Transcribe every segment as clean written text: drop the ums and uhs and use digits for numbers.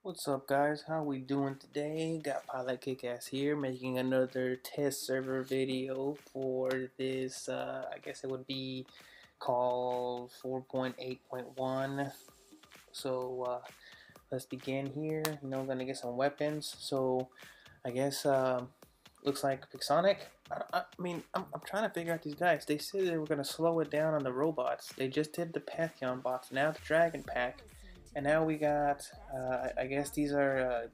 What's up, guys? How we doing today? Got Pilot Kickass here, making another test server video for this. I guess it would be called 4.8.1. So let's begin here. I'm gonna get some weapons. So I guess looks like Pixonic. I'm trying to figure out these guys. They said they were gonna slow it down on the robots. They just did the Pantheon bots. Now the Dragon Pack. And now we got, I guess these are,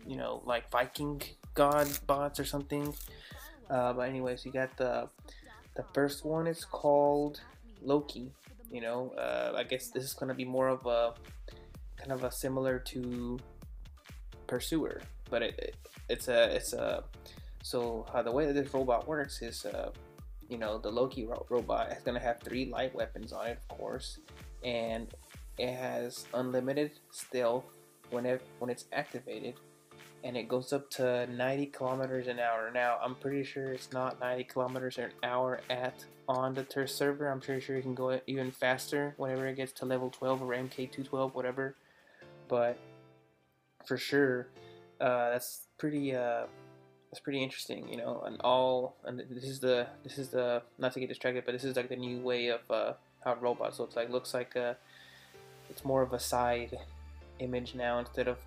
like Viking god bots or something. But anyways, you got the first one. It's called Loki. I guess this is gonna be more of a kind of a similar to Pursuer, but it's a so the way that this robot works is, the Loki robot is gonna have three light weapons on it, of course, and it has unlimited stealth when it's activated, and it goes up to 90 kilometers an hour. Now, I'm pretty sure it's not 90 kilometers an hour on the TERS server. I'm pretty sure you can go even faster whenever it gets to level 12 or MK212, whatever. But for sure, that's pretty interesting, and this is the not to get distracted, but this is like the new way of how robots looks like. It's more of a side image now instead of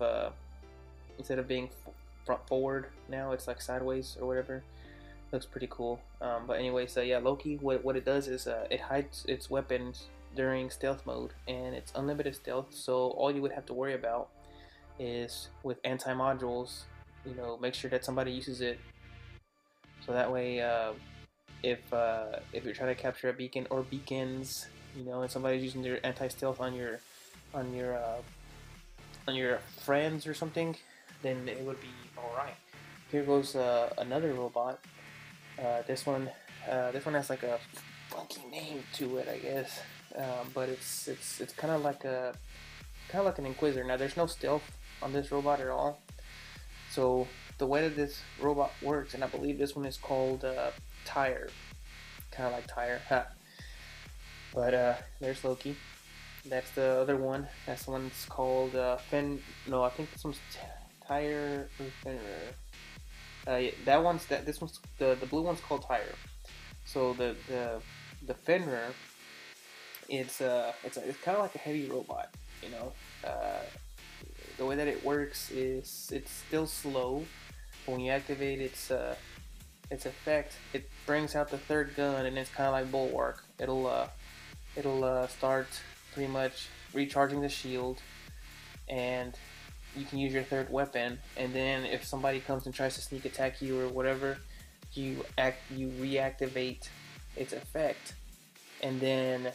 being front forward. Now it's like sideways or whatever. Looks pretty cool. But anyway, so yeah, Loki. What it does is it hides its weapons during stealth mode, and it's unlimited stealth. So all you would have to worry about is with anti-modules. Make sure that somebody uses it, so that way, if you're trying to capture a beacon or beacons, and somebody's using their anti-stealth on your uh, on your friends or something, then it would be all right. Here goes another robot. This one has like a funky name to it, I guess. But it's kind of like an Inquisitor. Now there's no stealth on this robot at all. So the way that this robot works, and I believe this one is called Tire, kind of like Tire. Ha. But there's Loki. That's the other one. That's the one that's called No, I think this one's Tire or Fenrir. Yeah, this one's the blue one's called Tire. So the Fenrir, it's kind of like a heavy robot. You know, uh, the way that it works is it's still slow, but when you activate its effect, it brings out the third gun, and it's kind of like Bulwark. It'll start pretty much recharging the shield, and you can use your third weapon. And then if somebody comes and tries to sneak attack you or whatever, you reactivate its effect, and then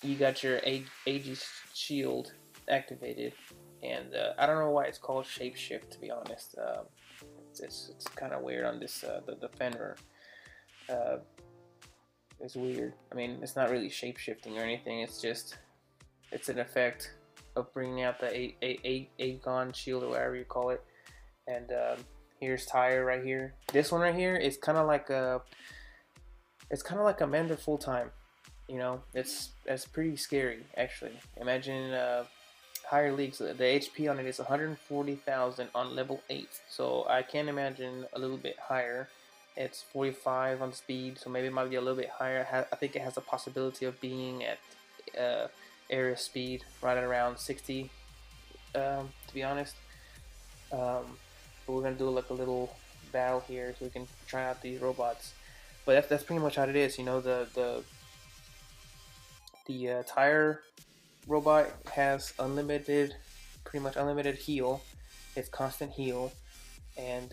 you got your Aegis shield activated. And I don't know why it's called shapeshift, to be honest. It's kind of weird on this the Fenrir. Uh, it's weird. I mean, it's not really shape shifting or anything. It's an effect of bringing out the Aegon shield or whatever you call it. And here's Tyre right here. This one right here is kind of like a Mender full time. It's pretty scary actually. Imagine higher leagues. The HP on it is 140,000 on level 8. So I can imagine a little bit higher. It's 45 on speed, so maybe it might be a little bit higher. I think it has a possibility of being at area speed right at around 60, to be honest. But we're gonna do like a little battle here so we can try out these robots. But that's pretty much how it is. The Tire robot has pretty much unlimited heal. It's constant heal, and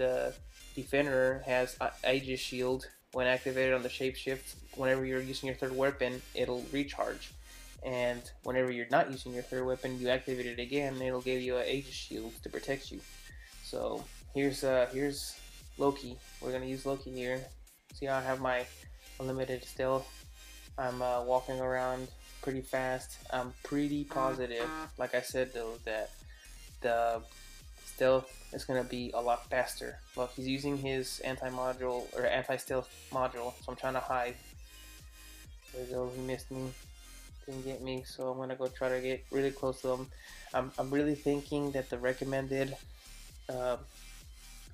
Defender has Aegis shield. When activated on the shapeshift, whenever you're using your third weapon, it'll recharge. And whenever you're not using your third weapon, you activate it again, and it'll give you an Aegis shield to protect you. So here's Loki. We're gonna use Loki here. See how I have my unlimited stealth. I'm walking around pretty fast. I'm pretty positive, like I said though, that the stealth is gonna be a lot faster. Look, he's using his anti-module or anti-stealth module, so I'm trying to hide. There we go. He missed me. can get me, so I'm gonna go try to get really close to them. I'm really thinking that the recommended uh,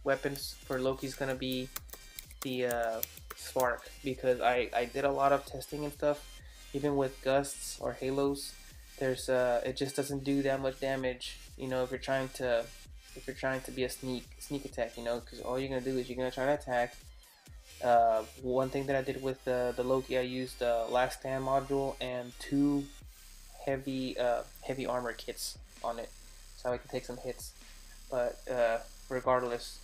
weapons for Loki's gonna be the spark, because I did a lot of testing and stuff. Even with gusts or halos, there's it just doesn't do that much damage. You know, if you're trying to be a sneak attack, you know, because all you're gonna do is you're gonna try to attack. One thing that I did with the Loki, I used the last stand module and two heavy armor kits on it, so I can take some hits. But regardless,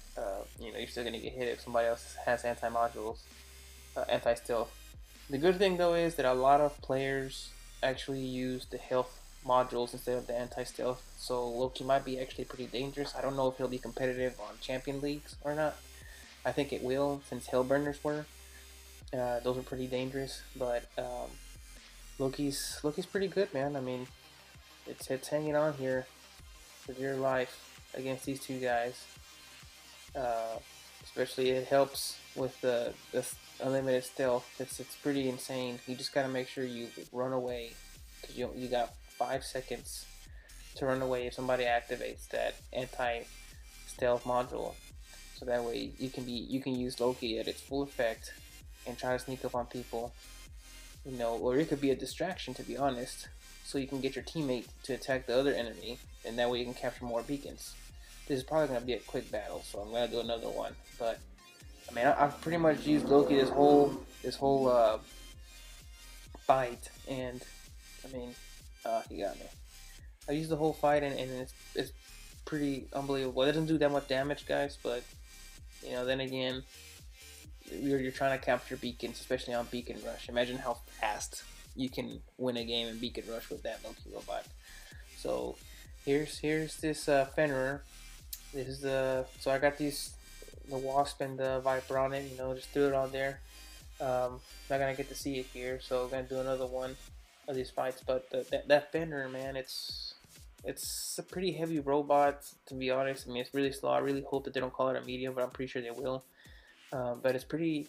you know, you're still gonna get hit if somebody else has anti-modules, anti-stealth. The good thing though is that a lot of players actually use the health modules instead of the anti-stealth, so Loki might be actually pretty dangerous. I don't know if he'll be competitive on champion leagues or not. I think it will, since Hellburners were. Those are pretty dangerous, but Loki's pretty good, man. I mean, it's hanging on here for dear life against these two guys. Especially it helps with the unlimited stealth. It's pretty insane. You just gotta make sure you run away, because you got 5 seconds to run away if somebody activates that anti-stealth module. So that way you can use Loki at its full effect and try to sneak up on people. You know, or it could be a distraction, to be honest, so you can get your teammate to attack the other enemy, and that way you can capture more beacons. This is probably going to be a quick battle, so I'm going to do another one. But I mean, I've pretty much used Loki this whole fight, and I mean, he got me. I used the whole fight, and it's pretty unbelievable. It doesn't do that much damage, guys, but you know, then again, you're trying to capture beacons, especially on Beacon Rush. Imagine how fast you can win a game in Beacon Rush with that Loki robot. So here's this Fenrir. This is so I got the Wasp and the Viper on it. You know, just threw it on there. Not gonna get to see it here, so I'm gonna do another one of these fights. But that Fenrir, man, it's a pretty heavy robot, to be honest. I mean, it's really slow. I really hope that they don't call it a medium, but I'm pretty sure they will. But it's pretty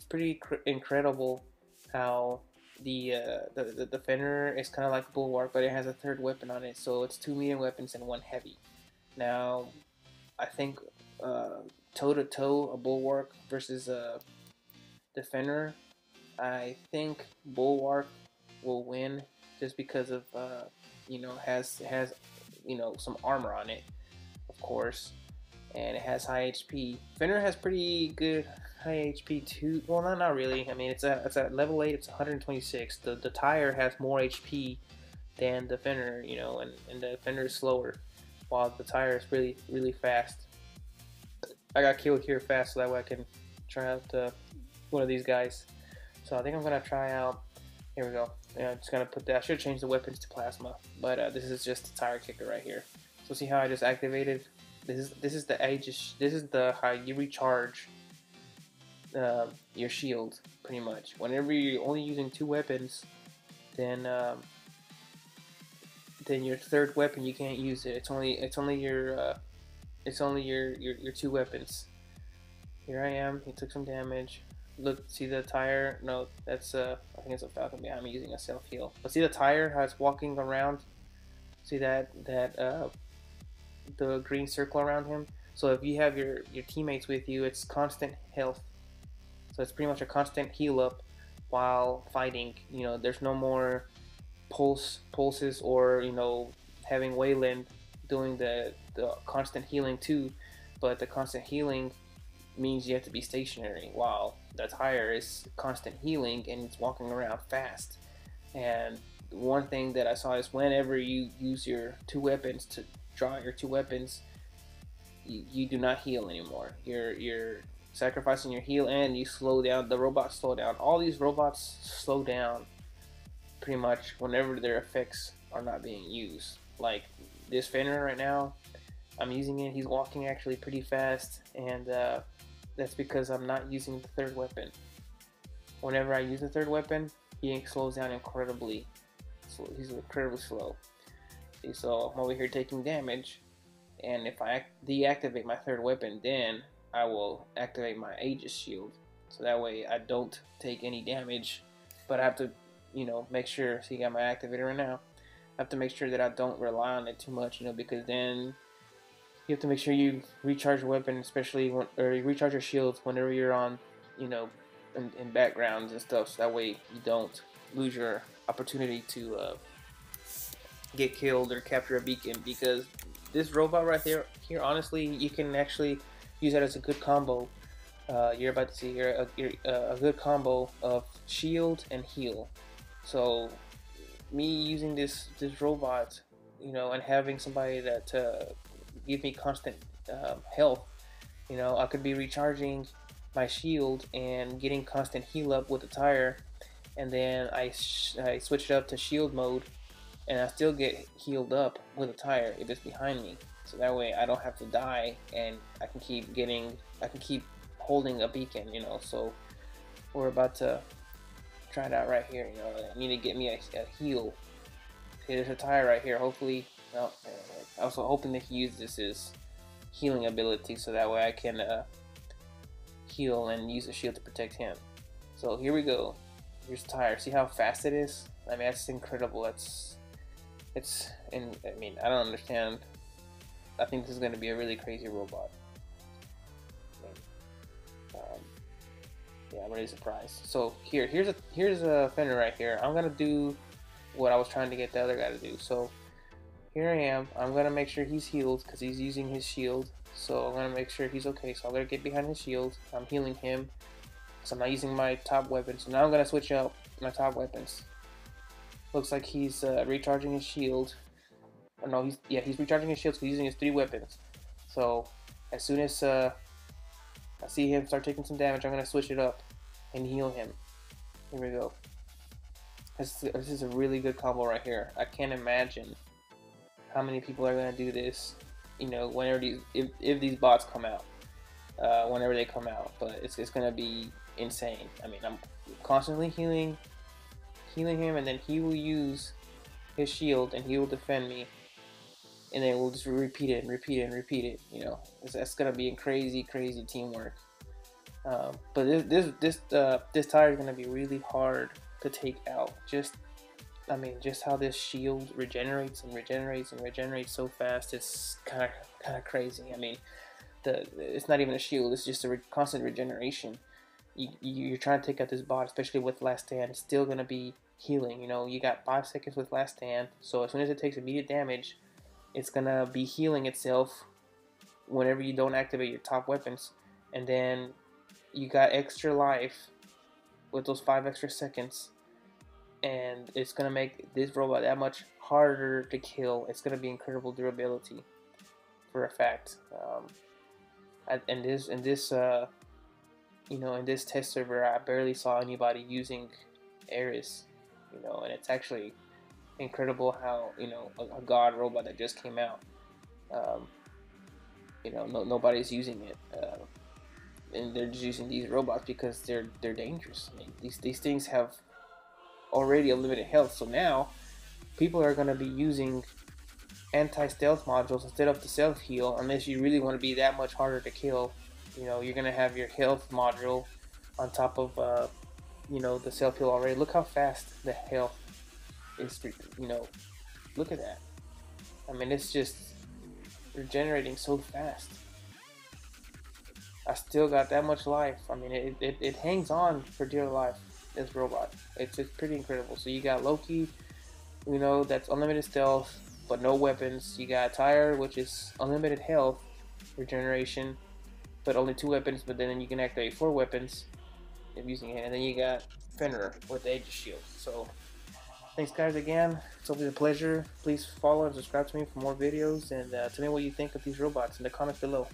incredible how the Fenrir is kind of like a Bulwark, but it has a third weapon on it, so it's 2 medium weapons and 1 heavy. Now, I think toe to toe a Bulwark versus the Fenrir, I think Bulwark will win, just because of you know, has you know, some armor on it, of course, and it has high HP. Fenrir has pretty good high HP too. Well, not really. I mean, it's at level 8. It's 126. The tire has more HP than the Fenrir, you know, and the Fenrir is slower, while the tire is really fast. I got killed here fast, so that way I can try out one of these guys. So I think I'm gonna try out. Here we go. Yeah, I'm just gonna put that. I should change the weapons to plasma, but this is just a tire kicker right here. So see how I just activated? This is the how you recharge your shield, pretty much. Whenever you're only using 2 weapons, then your third weapon you can't use it. It's only your 2 weapons. Here I am. He took some damage. Look, see the tire? No, that's I think it's a Falcon behind me using a self heal. But see the tire, how it's walking around? See that the green circle around him? So if you have your teammates with you, it's constant health. So it's pretty much a constant heal up while fighting. You know, there's no more pulses, or, you know, having Wayland doing the constant healing too. But the constant healing means you have to be stationary, while the tire is constant healing and it's walking around fast. And one thing that I saw is whenever you use your 2 weapons to draw your 2 weapons, you do not heal anymore. You're sacrificing your heal, and you slow down. The robots slow down. All these robots slow down pretty much whenever their effects are not being used. Like this Fenrir right now, I'm using it. He's walking actually pretty fast, and that's because I'm not using the third weapon. Whenever I use the third weapon, he slows down incredibly. He's incredibly slow. See, so I'm over here taking damage, and if I deactivate my third weapon, then I will activate my Aegis shield. So that way I don't take any damage, but I have to make sure. See, I got my activator right now. I have to make sure that I don't rely on it too much, because then you have to make sure you recharge your weapon, especially or you recharge your shields whenever you're on, in backgrounds and stuff. So that way you don't lose your opportunity to get killed or capture a beacon. Because this robot right here, honestly, you can actually use that as a good combo. You're about to see here a good combo of shield and heal. So me using this robot, and having somebody that give me constant health. I could be recharging my shield and getting constant heal up with the tire, and then I switch it up to shield mode, and I still get healed up with a tire if it's behind me. So that way I don't have to die, and I can keep holding a beacon. So we're about to try it out right here. I need to get me a heal. Okay, there's a tire right here. Hopefully, well, I was hoping that he uses his healing ability, so that way I can heal and use the shield to protect him. So here we go. Here's the tire. See how fast it is? I mean, that's incredible. And I mean, I don't understand. I think this is going to be a really crazy robot. Yeah, I'm really surprised. So here's a Fenrir right here. I'm gonna do what I was trying to get the other guy to do. So here I am. I'm gonna make sure he's healed because he's using his shield. So I'm gonna make sure he's okay. So I'm gonna get behind his shield. I'm healing him. So I'm not using my top weapon. So now I'm gonna switch out my top weapons. Looks like he's recharging his shield. Oh, no, he's recharging his shield. So he's using his 3 weapons. So as soon as I see him start taking some damage, I'm gonna switch it up and heal him. Here we go. This is a really good combo right here. I can't imagine how many people are gonna do this. Whenever if these bots come out, whenever they come out, but it's gonna be insane. I mean, I'm constantly healing him, and then he will use his shield and he will defend me, and then we'll just repeat it and repeat it and repeat it. That's gonna be a crazy teamwork. But this tire is gonna be really hard to take out. Just how this shield regenerates and regenerates and regenerates so fast. It's kind of crazy. I mean, it's not even a shield. It's just a constant regeneration. You're trying to take out this bot, especially with last stand. It's still gonna be healing. You got 5 seconds with last stand. So as soon as it takes immediate damage, it's gonna be healing itself whenever you don't activate your top weapons, and then you got extra life with those 5 extra seconds, and it's gonna make this robot that much harder to kill. It's gonna be incredible durability, for a fact. In this test server, I barely saw anybody using Eris, and it's actually incredible how a god robot that just came out. Nobody's using it, and they're just using these robots because they're dangerous. I mean, these things have already a limited health, so now people are going to be using anti-stealth modules instead of the self-heal, unless you really want to be that much harder to kill. You're going to have your health module on top of the self-heal already. Look how fast the health is. Look at that. I mean, it's just regenerating so fast. I still got that much life. I mean, it hangs on for dear life, this robot. It's pretty incredible. So you got Loki, that's unlimited stealth but no weapons. You got Tyre, which is unlimited health regeneration but only 2 weapons, but then you can activate 4 weapons if using it. And then you got Fenrir with the Aegis shield. So thanks guys again. It's always a pleasure. Please follow and subscribe to me for more videos, and tell me what you think of these robots in the comments below.